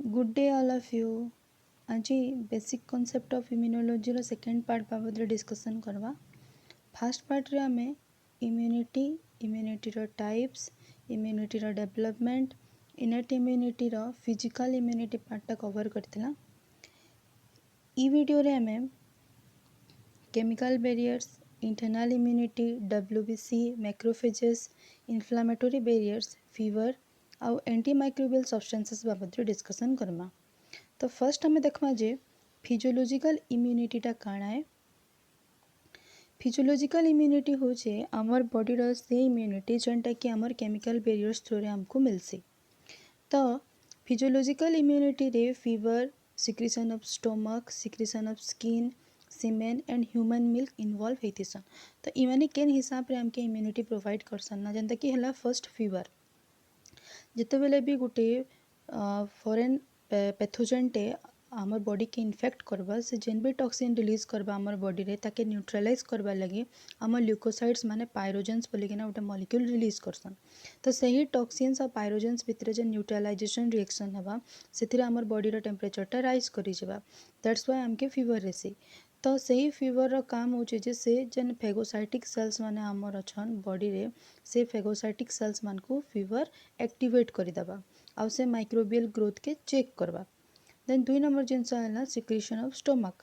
Good day all of you. आज basic concept of immunology रो second part बाबद discussion करवा। फास्ट पार्ट रे आमे इम्यूनिटी रो टाइप्स, इम्यूनिटी रो डेवलपमेंट, इनेट इम्यूनिटी रो फिजिकल इम्यूनिटी पार्ट कवर करथिला। ई वीडियो रे आमे chemical barriers, internal immunity, WBC, macrophages, inflammatory barriers, fever आउ एंटीमाइक्रोबियल सब्सटेंसेस बाबद डिस्कशन करमा। तो फर्स्ट आम देखा जे फिजियोलॉजिकल इम्यूनिटीटा काଣା है। फिजियोलॉजिकल इम्यूनिटी होचे आमर बॉडीर से इम्यूनिटी जेनटा कि आमर केमिकल बैरियर्स थ्रू आमको मिलसी। तो फिजियोलॉजिकल इम्यूनिटी रे fever, secretion of stomach, secretion of skin, semen and human milk involve होतीसन। तो इमाने केन हिसाब रे आमके इम्यूनिटी प्रोवाइड करसन ना, जेनता कि हला फर्स्ट फीवर। जितेबले भी गोटे फॉरेन पैथोजेनटे आमर बॉडी के इन्फेक्ट करबा, से जेन भी टॉक्सिन रिलीज करबा आमर बॉडी रे ताके न्यूट्रलाइज करबा लगी आमर ल्यूकोसाइड्स माने पायरोजेंस बोलिकिना गोटे मॉलिक्यूल रिलीज करसन। तो सही टॉक्सिन्स और पायरोजेंस भितर जे न्यूट्रलाइजेशन रिएक्शन हेबा सेथिरे आमर बॉडी टेम्परेचरटा राइज करि जेबा। दैट्स व्हाई आमके फीवर रेसी। तो सही फीवर काम होचे जे से जेन फेगोसाइटिक सेल्स माने आमर अछन बॉडी रे, से फेगोसाइटिक सेल्स मान को फीवर एक्टिवेट करिदेबा आउ से माइक्रोबियल ग्रोथ के चेक करबा। देन 2 नंबर जिनस है secretion of stomach.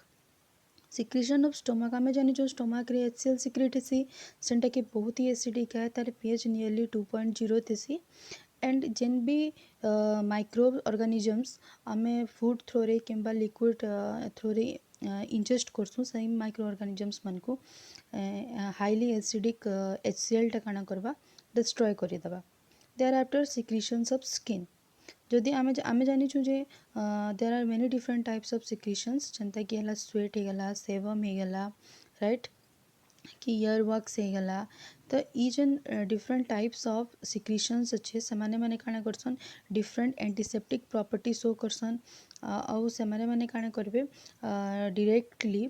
Secretion of stomach आम जानी जो स्टोमक रे HCl सिक्रेट हेसी, सेंटा कि बहुत ही एसिडिक है, तार pH नियरली 2.0 थेसी। एंड जेन भी माइक्रोब ऑर्गेनिजम्स आमे फूड थ्रो रे किंबा लिक्विड थ्रो रे इंजेस्ट करसुँ, सही माइक्रो ऑर्गेनिजम्स मन को हाईली एसिडिक HCl टा काना करबा डिस्ट्रॉय करिदेबा। There after secretions of skin. जदि आमे जानिछु जे there are many different types of secretions, जेनता कि हला स्वेट हो गला, सेबम हो गला, राइट कि ईयर वर्क्स हो गला। तो ई जेन डिफरेंट टाइप्स ऑफ सिक्रीशंस अच्छे से माने काना करसन डिफरेंट एंटीसेप्टिक प्रॉपर्टी शो करसन। आउ से माने काना करबे डायरेक्टली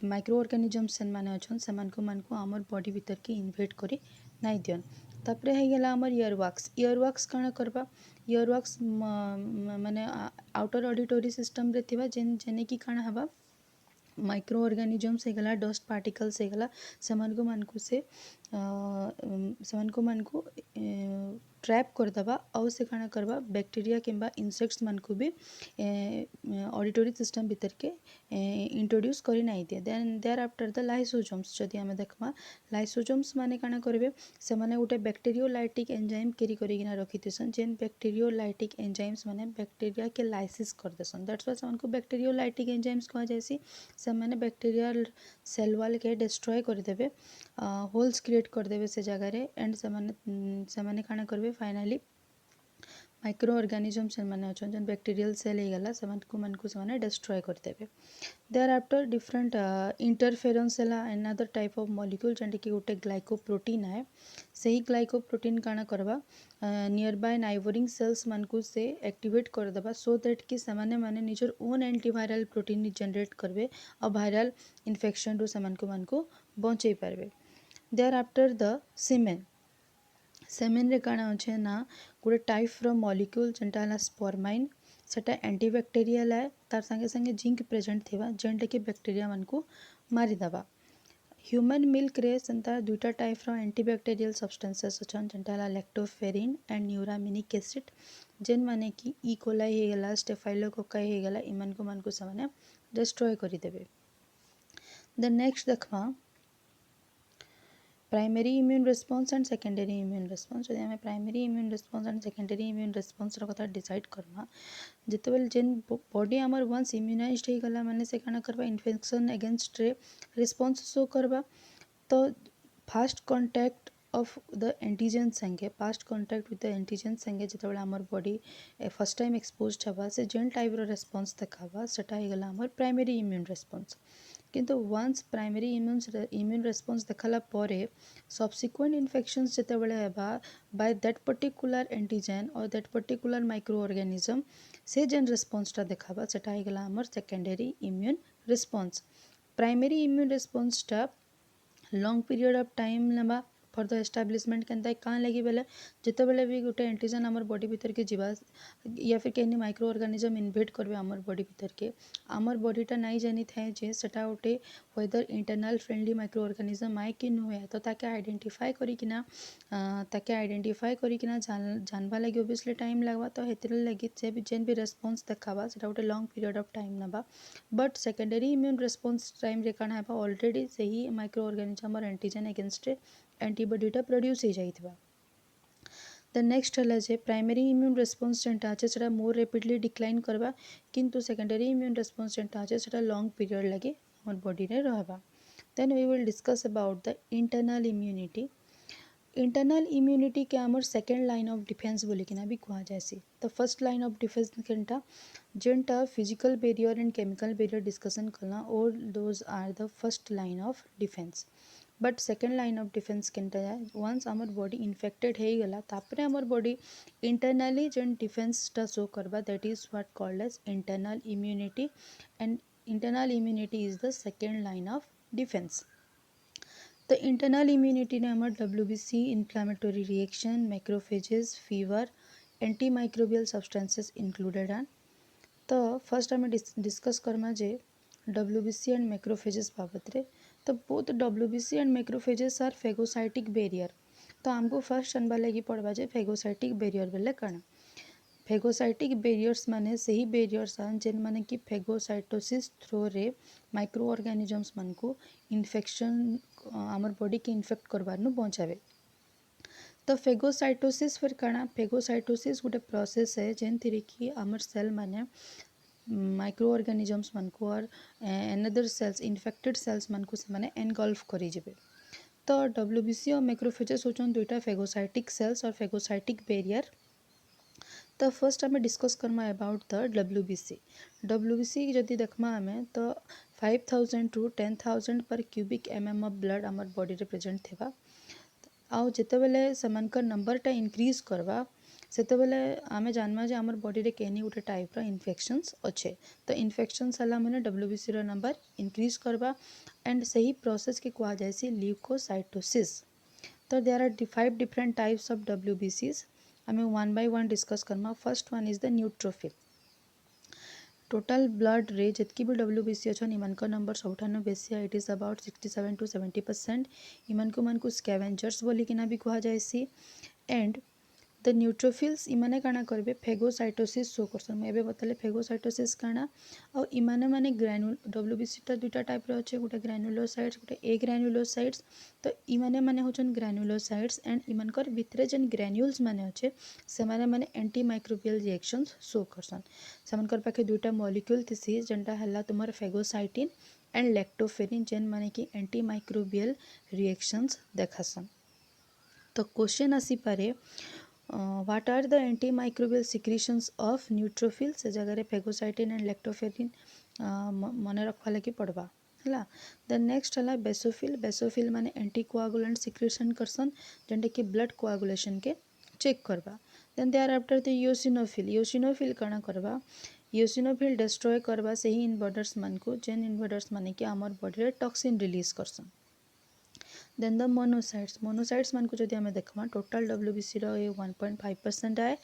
माइक्रो ऑर्गेनिजम्स माने अछन सेमान को आमर बॉडी भीतर के इन्वेट करी नाइ दियन। तापरे है गला आमर ईयर वर्क्स काना करबा। ईयर वर्क्स माने आउटर ऑडिटरी सिस्टम रे थिबा जेने कि काना हबा माइक्रो ऑर्गेनिजम्स गला, डस्ट पार्टिकल्स गला, सेमानको मानकु से सेमानको मानकु ट्रैप करदबा आउ से काना करबा बैक्टीरिया किंबा इंसेक्ट्स मानकु भी ऑडिटरी सिस्टम भीतर के इंट्रोड्यूस करी नाइ दिए। Then there after the lysosomes जदि आमे देखमा, लाइसोजोम्स माने काना करबे से माने गोटे बैक्टीरियोलाइटिक एंजाइम कैरी करिकिना रखिथिसन, जेन बैक्टीरियोलाइटिक एंजाइम्स माने बैक्टीरिया के लाइसिस कर देसन। दैट्स व्हाई सेमानको बैक्टीरियोलाइटिक एंजाइम्स कहा जायसी। से बैक्टीरियल सेल वाल के डिस्ट्रॉय करदेवे, होल्स क्रिएट करदेवे से जगह रे। एंड से काना करबे फाइनली माइक्रो ऑर्गेनिजम से माने अछन जन बैक्टीरियल सेल हो गला सेमानको से डिस्ट्रॉय करदेवे। देयर आफ्टर डिफरेंट इंटरफेरेंस है अनदर टाइप ऑफ मॉलिक्यूल जेनटा कि गोटे ग्लाइकोप्रोटीन है। सही ग्लाइकोप्रोटीन काना करबा नियर बाय नाइबरिंग सेल्स मानकु से एक्टिवेट करदेबा, सो दैट कि सेमाने माने निजर ओन एंटीवायरल प्रोटीन जनरेट करबे और वायरल इन्फेक्शन रू सेमानको बचई पारबे। देयर आफ्टर द सेमेन रे काना अच्छे ना गोटे टाइप रो मॉलिक्यूल जेनटा हला स्पर्माइन, सेटा एंटीबैक्टीरियल है, तार संगे संगे जिंक प्रेजेंट थिबा जेनटा कि बैक्टीरिया मानकु मारिदेबा। ह्यूमन मिल्क रे सेंता दुईटा टाइप रो एंटीबैक्टीरियल सब्सटेंसेस अछन जेनटा हला लैक्टोफेरिन एंड न्यूरामिनिक एसिड, जेन माने कि ई कोलाई हो गला, स्टेफाइलोकोकाई हो गला, इमानको से माने डिस्ट्रॉय करि देबे। देन नेक्स्ट देखमा primary immune response and secondary immune response. जदि आमे primary immune response and secondary immune response रो कथा डिसाइड करमा, जितेबेले जेन बॉडी आमर वंस इम्यूनाइज्ड हो गला माने से काना करबा इन्फेक्शन अगेंस्ट रे रिस्पॉन्स शो करबा। तो first contact of the antigen संगे, first contact with the antigen संगे जितेबेले आमर बॉडी फर्स्ट टाइम एक्सपोज्ड हवा से जेन टाइप रो रिस्पॉन्स देखाबा सेटा हो गला आमर प्राइमरी इम्यून रिस्पॉन्स। किंतु वंस प्राइमरी इम्यून रेस्पॉन्स देखला परे सब्सिक्वेंट इन्फेक्शंस जितेबेले हेबा बाय दैट पर्टिकुलर एंटीजन और दैट पर्टिकुलर माइक्रो ऑर्गेनिजम, से जेन रेस्पॉन्सटा देखाबा सेटा हो गला आमर secondary immune response. Primary immune रेस्पॉन्सटा लॉन्ग पीरियड ऑफ टाइम नेबा, फर्दर एस्टाब्लिशमेंट केनता कान लगी बेले जिते बेले भी गोटे एंटीजन आमर बॉडी भीतर के जीवा या फिर कहीं माइक्रो ऑर्गेनिज्म इन्वेट करबे आमर बॉडी भीतर के आमर बॉडीटा नहीं जानी थाए जे सेटा गोटे weather internal friendly micro organism आए कि नुहे तो ताके आइडेंटिफाई करिकिना जानवा लगी ओबियसली टाइम लगवा तो हेतिर लगी जेन भी रेस्पॉन्स देखाबा सेटा गोटे लॉन्ग पीरियड ऑफ टाइम नबा but secondary immune response time रे काना हेबा ऑलरेडी सही माइक्रो ऑर्गेनिज्म और एंटीजन अगेंस्ट एंटीबॉडीटा प्रोड्यूस हो जाइथिबा द नेक्स्ट है जे प्राइमरी इम्यून रेस्पॉन्स जेनटा अच्छे से मोर रेपिडली डिक्लाइन करवा किंतु सेकेंडरी इम्यून रेस्पॉन्स जेनटा अच्छे से लॉन्ग पीरियड लगे हमर बॉडी रे रहबा then we will discuss about the internal immunity internal immunity के आमर सेकेंड लाइन ऑफ डिफेंस बोलिकिना भी कहा जाएसी the first line of defence केनटा जेनटा physical barrier and chemical barrier discussion करना और those are the first line of defence but second line of defence केनटा जाए वंस आमर बॉडी इन्फेक्टेड हो गला तापरे आमर बॉडी इंटरनली जेन डिफेंसटा शो करबा that is what called as internal immunity and internal immunity is the second line of defence the internal immunity ने हमारे WBC inflammatory reaction macrophages fever anti microbial substances included हैं तो first आम discuss करमा जे WBC and macrophages बाबत रे तो both WBC and macrophages are phagocytic barrier तो आमको फर्स्ट जानवा लगी पड़वा जे फेगोसाइटिक बैरियर बेले काना फेगोसाइटिक बैरियर्स माने सही बैरियर्स आन जेन माने कि फेगोसाइटोसिस थ्रो रे माइक्रो ऑर्गेनिजम्स मन को इन्फेक्शन आमर बॉडी के इन्फेक्ट करबार नु बचावे तो फेगोसाइटोसिस फिर काना फेगोसाइटोसिस गोटे प्रोसेस है जेन थी कि आमर सेल माने माइक्रो ऑर्गेनिजम्स मन को और एनदर सेल्स इन्फेक्टेड सेल्स मन को से माने एनगल्फ करी जिवे तो WBC और मैक्रोफेजेस होचन दुईटा फेगोसाइटिक सेल्स और फेगोसाइटिक बैरियर तो फर्स्ट आम डिस्कस करमा अबाउट द WBC जदि देखमा आम तो 5000 टू 10,000 पर क्यूबिक ऑफ ब्लड आमर बॉडी रे प्रेजेंट थिबा आउ जेते बेले समानकर नंबरटा इंक्रीज करवा सेते बेले आमे जानमा जे आमर बॉडी रे केनी गोटे टाइप रो इन्फेक्शंस अच्छे तो इन्फेक्शंस हला माने WBC रो नंबर इंक्रीज करवा एंड सही प्रोसेस के कहा जायसी ल्यूकोसाइटोसिस तो there are 5 different types of WBCs हमें वन बाय वन डिस्कस करना first one is the neutrophil total blood रे जितकी भी WBC अच्छा इमान का नंबर सबठानु बेसी है इट इज अबाउट 67 to 70% इमान को स्कैवेंजर्स बोली किना भी कहा जाएसी एंड द न्यूट्रोफिल्स इमाने काना करबे फेगोसाइटोसिस शो करसन मैं बताले फेगोसाइटोसिस काना और इमाने माने ग्रैन्युल WBC टा दुटा टाइप रे अच्छे गोटे ग्रैन्युलोसाइट्स गोटे ए ग्रैन्युलोसाइट्स तो इमाने माने होचन ग्रैन्युलोसाइट्स एंड इमानकर भितरे जेन ग्रैन्युल्स माने अच्छे से माने एंटी माइक्रोबियल रिएक्शंस शो करसन सेमानकर पाखे दुटा मॉलिक्यूल थिसी जेनटा हल्ला तुमर फेगोसाइटिन एंड लैक्टोफेरिन जेन माने कि एंटी माइक्रोबियल रिएक्शंस देखासन तो क्वेश्चन आसी पारे what are the anti microbial secretions of neutrophil से जगह फेगोसाइटिन एंड लैक्टोफेरिन मन रखा लगी पड़वा है द नेक्स्ट है बेसोफिल माने एंटी कोआगुलेंट सिक्रीशन करसन जेनटा कि ब्लड कोआगुलेशन के चेक करवा then they are after the eosinophil काना करवा योसिनोफिल डिस्ट्रॉय करवा सही इनवर्टर्स मन को जेन इनवर्टर्स माने कि आमर बॉडी रे टॉक्सिन रिलीज करसन देन द मोनोसाइट्स मन को जदि आमे देखमा टोटल WBC रो ये 1.5% है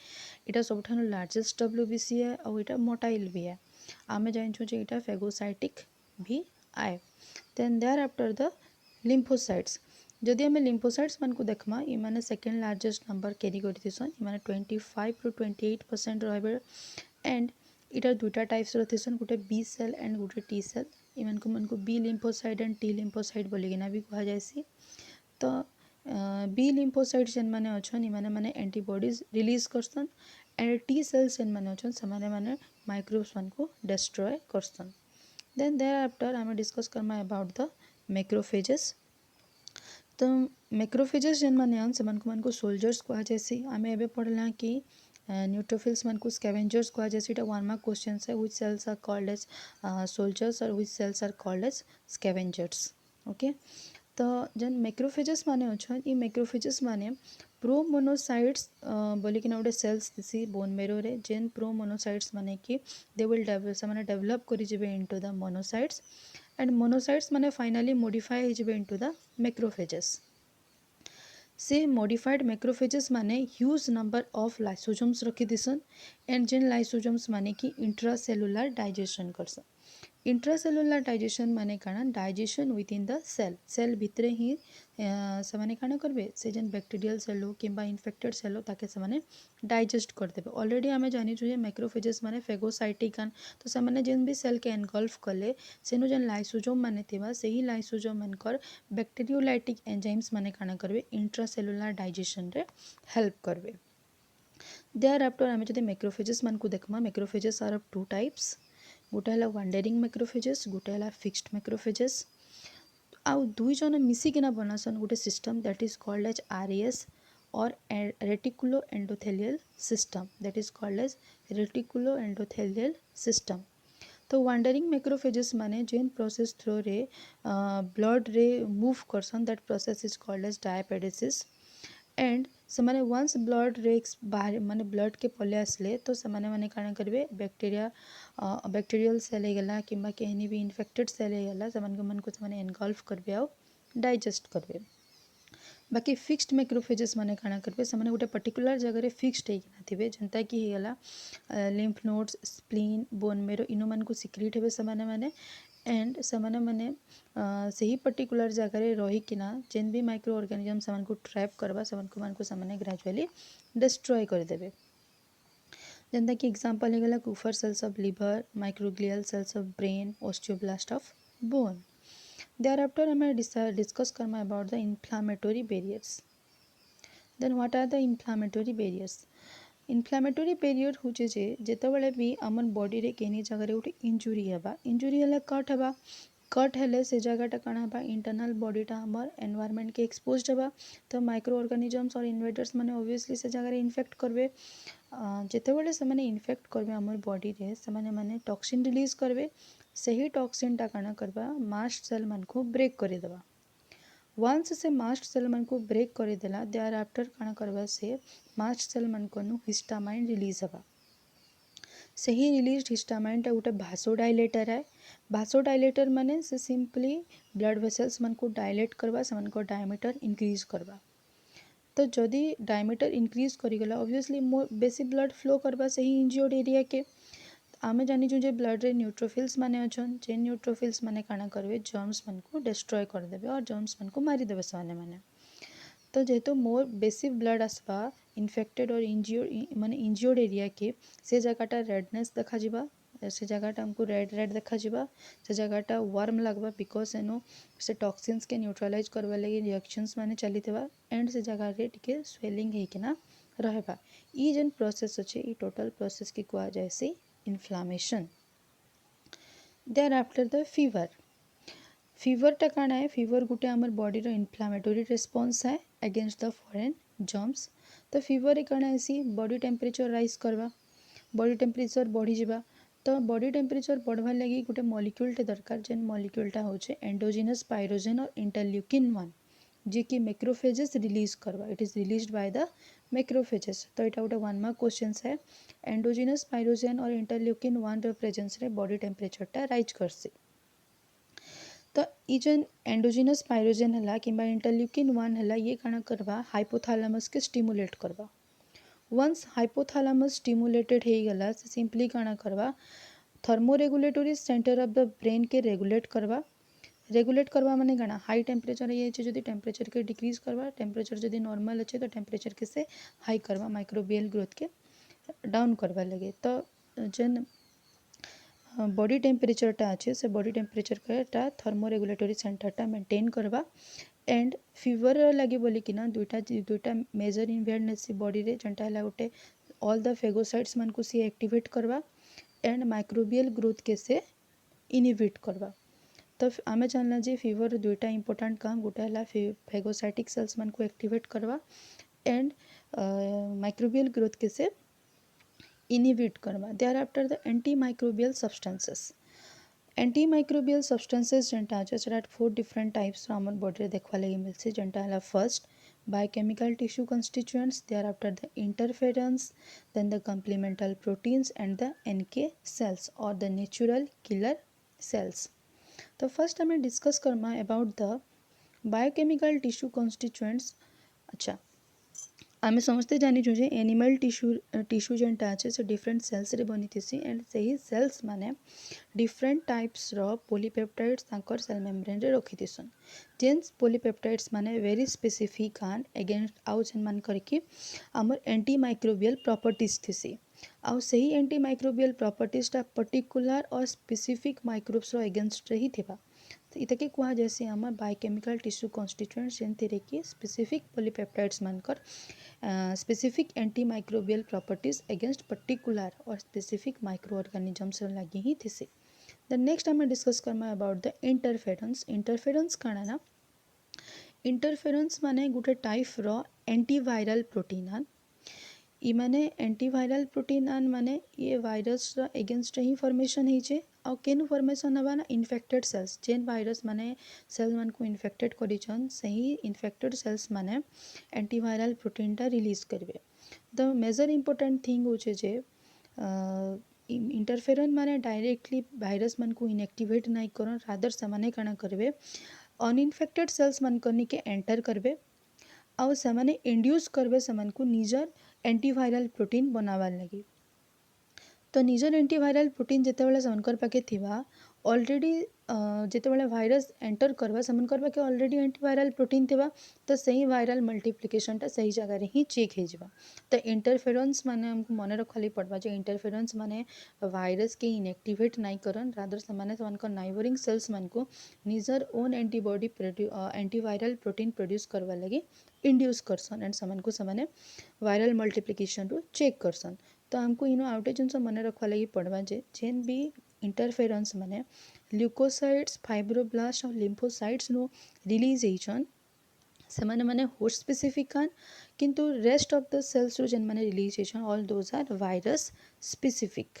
इटा सबठानु लार्जेस्ट WBC है और इटा मोटाइल भी है आमे जानछु जे इटा फेगोसाइटिक भी आए then there after the lymphocytes जदि आमे लिम्फोसाइट्स मन को देखमा इ माने सेकंड लार्जेस्ट नंबर कैरी करथिसन इ माने 25 to 28% रहबे एंड इटा दुटा टाइप्स रथिसन गोटे बी सेल एंड गोटे टी सेल इमान को B lymphocyte and T lymphocyte बोलिकिना भी कहा जायसी तो बी लिम्फोसाइट जेन माने अच्छन इमाने माने एंटीबॉडीज रिलीज करसन एंड टी सेल्स जेन माने अच्छन समाने माने माइक्रोब्स मन को डिस्ट्रॉय करसन देन देयर आफ्टर आमे डिस्कस करमा अबाउट द मैक्रोफेजेस तो मैक्रोफेजेस जेन माने आन से मन को सोल्जर्स कहा जायसी आमे एबे पढ़ला कि न्यूट्रोफिल्स मन को स्कैवेंजर्स कहा जैसे 1 मार्क क्वेश्चन है which cells are called as soldiers और which cells are called as scavengers okay तो जेन मैक्रोफेजेस माने अच्छा ये मैक्रोफेजेस माने प्रोमोनोसाइट्स बोलिकिना गोटे सेल्स दिसी बोन मेरो रे जेन प्रोमोनोसाइट्स माने कि दे विल डेवलप करी जिवे into the monocytes and monocytes माने फाइनली मॉडिफाई हो जिवे इनटू द मैक्रोफेजेस से मॉडिफाइड मैक्रोफेजेस माने ह्यूज नंबर ऑफ लाइसोजोम्स रखी दिसन एंड जेन लाइसोजोम्स माने कि इंट्रासेलुलर डाइजेशन करसन। इंट्रासेलुलर डाइजेशन माने काना digestion within the cell भितरे ही से माने काना करबे से जेन बैक्टीरियल सेल हो किंबा इन्फेक्टेड सेल हो ताके से माने डाइजेस्ट कर देबे। ऑलरेडी आमे जानि छु जे मैक्रोफेजेस माने फेगोसाइटिकन तो से माने जेन भी सेल के एनगल्फ कले सेनु जेन लाइसोजोम माने थिबा सेही लाइसोजोम मनकर बैक्टीरियोलाइटिक एंजाइम्स माने काना करबे इंट्रासेलुलर डाइजेशन रे हेल्प करबे। देयर आफ्टर आमे जदि मैक्रोफेजेस मान को देखमा macrophages are of two types गोटे है वांडरिंग मैक्रोफेजेस गोटे है फिक्स्ड मैक्रोफेजेस आउ दुई जन मिसिकिना बनासन गोटे system that is called as RS और reticulo endothelial system that is called as reticulo endothelial system. तो वांडरिंग मैक्रोफेजेस माने जेन प्रोसेस थ्रू रे ब्लड रे मूव करसन that process is called as diapedesis and से माने वंस ब्लड रेक्स बाहर माने ब्लड के पले आसले तो से माने काना करेंगे बैक्टीरिया बैक्टीरियल सेल गला कि कहीं भी इन्फेक्टेड सेल गला से माने एनगल्फ करबे आ डाइजेस्ट करबे। बाकी फिक्स्ड मैक्रोफेजेस माने काना करबे से माने गोटे पर्टिकुलर जगह फिक्स्ड होइकिना थिबे जेंता कि गला lymph nodes spleen bone marrow इनो मान को सिक्रीट हेबे से माने एंड से माने सही पर्टिकुलर जगह रहीकिना जेन भी माइक्रो ऑर्गेनिजम से को ट्रैप करबा से ग्रेजुअली डिस्ट्रॉय करदेबे। जेंता कि एग्जांपल होगला Kupffer cells of liver microglial cells of brain osteoblast of bone. thereafter I discuss karma about the inflammatory barriers. Then what are the inflammatory barriers? Inflammatory barrier हूँ जेतेबेले भी आमर body रे केनी जगह गोटे इंजुरी हेबा इंजुरी हेले कट हेले से जगहटा कण हेबा इंटरनल बॉडीटा आमर एनवायरनमेंट के एक्सपोज्ड हेबा तो माइक्रो ऑर्गेनिजम्स और इन्वेडर्स माने ऑब्वियसली से जगह इन्फेक्ट करबे जेतेबेले से माने इन्फेक्ट करबे आमर बॉडी रे से माने टॉक्सिन रिलीज करबे सही टॉक्सिनटा कण करबा मास्ट सेल मान को ब्रेक कर देबा। वंस से मास्ट सेल मन को ब्रेक कर देला देयर आफ्टर काना करबा से मास्ट सेल मन को हिस्टामाइन रिलीज हबा सही रिलीज हिस्टामाइनटा गोटे भासोडाइलेटर है। भासोडाइलेटर माने से सिंपली ब्लड वेसल्स मन को डायलेट करबा से मन को डायमीटर इंक्रीज करबा। तो जदि डायमीटर इंक्रीज करिगला ऑब्वियसली मोर बेसी ब्लड फ्लो करबा सही इंज्योर्ड एरिया के आमे जानिछु जे ब्लड रे न्यूट्रोफिल्स माने अछन जे न्यूट्रोफिल्स माने काना करबे जर्म्स मन को डिस्ट्रॉय कर देबे और जर्म्स मन को मारी देबे माने तो जेहेतु मोर बेसी ब्लड आसबा इन्फेक्टेड और इंज्योर्ड एरिया के से जगहटा रेडनेस देखा जिबा से जगहटा हमको रेड देखा जिबा से जगहटा वार्म लगबा बिकॉज एनो से टॉक्सिन्स के न्यूट्रलाइज करबा लगी रिएक्शंस माने चलीथिबा एंड से जगह रे टिके स्वेलिंग हेकिना रहबा। ई जेन प्रोसेस अछि ई टोटल प्रोसेस के कुआ जाय से इन्फ्लामेशन। thereafter the फीवरटा काण है फीवर गोटे आमर बॉडी रो इन्फ्लामेटोरी रिस्पांस है अगेंस्ट द फॉरेन जर्म्स। तो फीवर रे काण आसी बॉडी टेम्परेचर राइज करवा बॉडी टेम्परेचर बढ़ी जावा तो बॉडी टेम्परेचर बढ़वार लगी गोटे मॉलिक्यूलटे दरकार जेन मॉलिक्यूलटा होचे एंडोजिनस पाइरोजेन और इंटरल्यूकिन 1 जे कि मैक्रोफेजेस रिलीज करवा it is released by the macrophages. तो यहाँ गोटे 1 मार्क क्वेश्चन है एंडोजिनस पाइरोजेन और इंटरल्यूकिन 1 रो प्रेजेंस रे बॉडी टेम्परेचरटा राइज करसी। तो ये जेन एंडोजिनस पाइरोजेन है कि इंटरल्यूकिन 1 है ये काना करवा हाइपोथैलेमस के स्टिमुलेट करवा। वंस हाइपोथैलेमस स्टिमुलेटेड हो गला से सिंपली काना करवा thermoregulatory centre of the brain के रेगुलेट करवा माने गाना हाई टेम्परेचर ये जदि टेम्परेचर के डिक्रीज करवा टेम्परेचर जदि नॉर्मल अच्छे तो टेम्परेचर के से हाई करवा माइक्रोबियल ग्रोथ के डाउन करवा लगे। तो जेन बॉडी टेम्परेचरटा अच्छे से बॉडी टेम्परेचर थर्मोरेगुलेटरी सेंटरटा मेंटेन करवा एंड फीवर लगे बोलिकिना दुईटा मेजर इन्वेंट बॉडी रे जेनटा है गोटे ऑल द फेगोसाइट्स मान को सी एक्टिवेट करवा एंड माइक्रोबियल ग्रोथ के से इनहिबिट करवा। तो आमे जानला जे फीवर दुईटा इंपोर्टेंट काम गोटे है फेगोसाइटिक सेल्स मान को एक्टिवेट करवा एंड माइक्रोबियल ग्रोथ के से इनहिबिट करवा। thereafter the antimicrobial substances जेनटा अच्छे से 4 डिफरेंट टाइप्स आमर बॉडी रे देखवा लगी मिलसे जेनटा है first biochemical tissue constituents, thereafter the interferons, then the complemental proteins and the NK cells or the natural killer cells. तो फर्स्ट हमें डिस्कस करना about the biochemical tissue constituents अच्छा, आमे समस्ते जानिछु जे एनिमल टिश्यू जेनटा अच्छे से डिफरेंट सेल्स रे बनी थिसी एंड सही सेल्स माने डिफरेंट टाइप्स रो पॉलीपेप्टाइड्स तांकर सेल मेम्ब्रेन रे रखी थिसन जेन पॉलीपेप्टाइड्स माने वेरी स्पेसिफिक आन अगेंस्ट आउ जेन मान करके आमर एंटी माइक्रोबियल प्रॉपर्टीज थिसी आउ सही एंटी माइक्रोबियल प्रॉपर्टीज टा पर्टिकुलर और स्पेसिफिक माइक्रोब्स रो अगेंस्ट रे ही थिबा तो इतके कहा जैसे आम बायोकेमिकल टिश्यू कन्स्टिट्यूएंट्स जेनथिरे कि स्पेसिफिक पॉलीपेप्टाइड्स मानकर specific anti microbial properties against particular और स्पेसिफिक माइक्रो ऑर्गेनिजम्स लगी ही थिसे द नेक्स्ट आम डिस्कस करमा अबाउट द इंटरफेरेंस इंटरफेरेंस काଣା ना इंटरफेरेंस माने गोटे टाइप रो एंटीवायरल प्रोटीन आन इ माने एंटीवायरल प्रोटीन आन माने ये वायरस रो एगेंस्ट ही फॉर्मेशन होइछे आउ केन फॉर्मेशन हबा ना इन्फेक्टेड सेल्स जेन वायरस माने सेल मान को इन्फेक्टेड करिछन सही इन्फेक्टेड सेल्स माने एंटीवायरल प्रोटीन टा रिलीज करबे द मेजर इंपोर्टेंट थिंग होचे जे इंटरफेरेंस माने डायरेक्टली वायरस मान को इनएक्टिवेट नहीं करन रादर समाने काना करबे अनइन्फेक्टेड सेल्स मान करनी के एंटर करबे आउ समाने इंड्यूस करबे समान को निजर एंटीवायरल प्रोटीन बनावार लगी तो निजर एंटीवायरल प्रोटीन जितेबाला सेमानकर पाखे थिबा ऑलरेडी जितेबाला वायरस एंटर करबा सेमानकर पाखे ऑलरेडी एंटीवायरल प्रोटीन थिबा तो सही वायरल मल्टीप्लिकेशन टा सही जगह रे ही चेक हो जाबा तो इंटरफेरेंस माने हमको मन रखाली पड़बा जे इंटरफेरेंस माने वायरस के इनएक्टिवेट नहीं करन रादर समाने सेमानकर नाइबरिंग सेल्स मान को निजर own antibody antiviral protein produce करवा लगी इंड्यूस करसन एंड समान को समाने वायरल मल्टीप्लिकेशन रू चेक करसन तो हमको इनो आउटे जिनस मन रखा लगी पड़वा जे जेन भी इंटरफेरेंस माने ल्यूकोसाइट्स फाइब्रोब्लास्ट और लिम्फोसाइट्स नो रिलीज होइछन से माने होस्ट स्पेसिफिक आन किंतु रेस्ट ऑफ द सेल्स रो जेन माने रिलीज होइछन all those are virus specific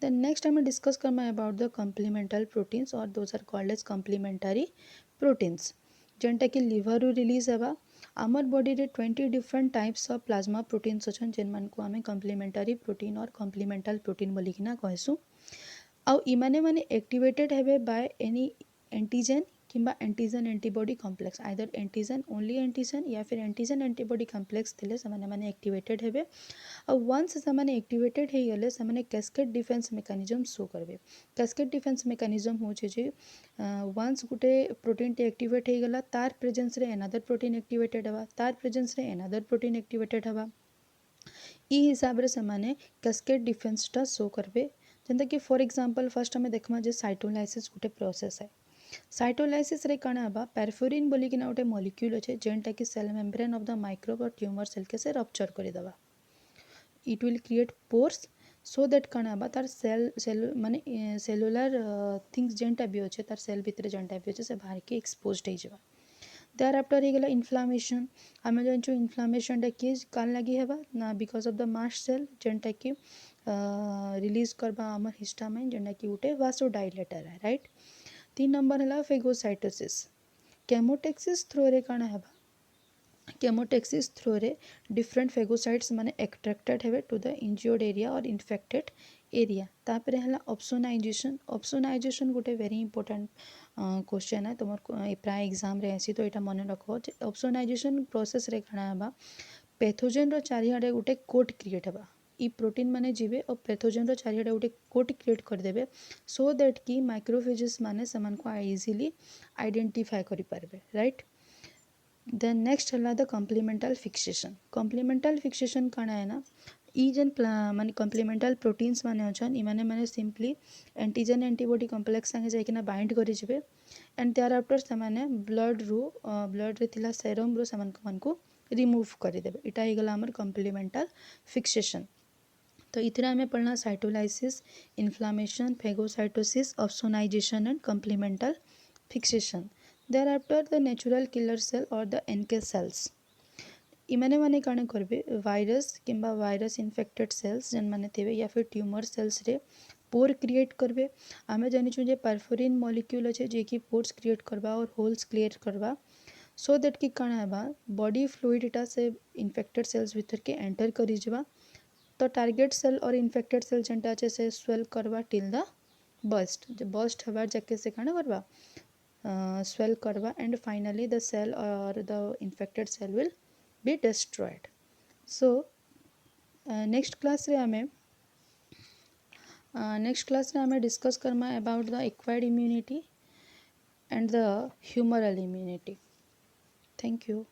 the next हमें डिस्कस करना अबाउट द कॉम्प्लीमेंटल प्रोटीन्स और those are called as complementary proteins जेनटा कि लिवर रू रिलीज हेबा आमर बॉडी रे 20 different types of plasma proteins अच्छन जेन मान को आमे कॉम्प्लीमेंटरी प्रोटीन और कॉम्प्लीमेंटल प्रोटीन बोलिकिना कहसु आउ इमाने माने एक्टिवेटेड हेबे बाय एनी एंटीजन किंबा antigen antibody complex either antigen only antigen या फिर एंटीजन एंटीबॉडी कॉम्प्लेक्स थिले समाने माने एक्टिवेटेड हेबे और वंस समाने एक्टिवेटेड हे गले समाने कैस्केड डिफेंस मेकानिज्म शो करबे कैस्केड डिफेंस मेकानिज्म होचे जे वंस गुटे प्रोटीन टे एक्टिवेट हे गला तार प्रेजेंस रे अनदर प्रोटीन एक्टिवेटेड हवा तार प्रेजेंस रे अनदर प्रोटीन एक्टिवेटेड हवा ई हिसाब रे समाने कैस्केड डिफेंस टा शो करबे जेंता कि फॉर एग्जांपल फर्स्ट हमें देखमा जे साइटोलाइसिस गुटे प्रोसेस है साइटोलाइसिस रे काना हबा पेरफोरिन बोलिकिना गोटे मॉलिक्यूल अच्छे जेनटा कि cell membrane of the microbe और ट्यूमर सेल के से रप्चर कर देवा it will create pores so that काना हबा तार सेल माने सेलुलर थिंग्स जेनटा भी अच्छे तार सेल भितर जेनटा भी अच्छे से बाहर के एक्सपोज्ड हो जावा देयर आफ्टर हो गला इन्फ्लामेशन आमे जानछु इन्फ्लामेशन टा कि कान लगी हेबा ना because of the mast cell जेनटा कि रिलीज करबा आमर हिस्टामाइन जेनटा कि गोटे वासोडाइलेटर है राइट 3 नंबर है फेगोसाइटोसिस केमोटेक्सिस थ्रो रे काना हेबा केमोटेक्सिस थ्रो रे डिफरेंट फेगोसाइट्स माने एक्ट्रैक्टेड हेबे टू द इंज्योर्ड एरिया और इन्फेक्टेड एरिया तापरे हला ऑप्सोनाइजेशन गोटे वेरी इंपोर्टेंट क्वेश्चन है तुमर प्राय एग्जाम रे आसी तो एटा मन रखो ऑप्सोनाइजेशन प्रोसेस रे काना हेबा पैथोजेन रो चारियाडे गोटे कोट क्रिएट हेबा ई प्रोटीन माने जीवे और पैथोजेन रो चारियाडे गोटे कोट क्रिएट कर देबे सो दैट कि माइक्रोफेजेस माने समान को इजीली आइडेंटिफाई करि पारबे राइट देन नेक्स्ट हला द कॉम्प्लीमेंटल फिक्सेशन काना है ना ई जेन माने कॉम्प्लीमेंटल प्रोटीन्स माने अछन ई माने सिंपली एंटीजन एंटीबॉडी कॉम्प्लेक्स संगे जाइकिना बाइंड करि जिवे एंड देयर आफ्टर समाने ब्लड रे थिला सेरम रो समान को रिमूव कर देबे इटा हे गला हमर कॉम्प्लीमेंटल फिक्सेशन तो इतने हमें पढ़ना cytolysis inflammation phagocytosis opsonization and complemental fixation thereafter the natural killer cell और द एनके सेल्स इमाने माने काने करबे वायरस किंबा वायरस इन्फेक्टेड सेल्स जेन माने थेबे या फिर ट्यूमर सेल्स रे पोर क्रिएट करबे आमे जानिछु जे परफोरिन मॉलिक्यूल अच्छे जे कि पोर्स क्रिएट करबा और होल्स क्लियर करबा सो दैट कि काना हेबा बॉडी फ्लूइड इटा से इन्फेक्टेड सेल्स भीतर के एंटर करि जबा तो टारगेट सेल और इन्फेक्टेड सेल जेनटा अच्छे से स्वेल करवा टिल द बस्ट जो बस्ट हबार जाके से काना करवा स्वेल करवा एंड फाइनली द सेल और the infected cell will be destroyed. So next class रे आमे discuss Karma about the acquired immunity and the humoral immunity. Thank you.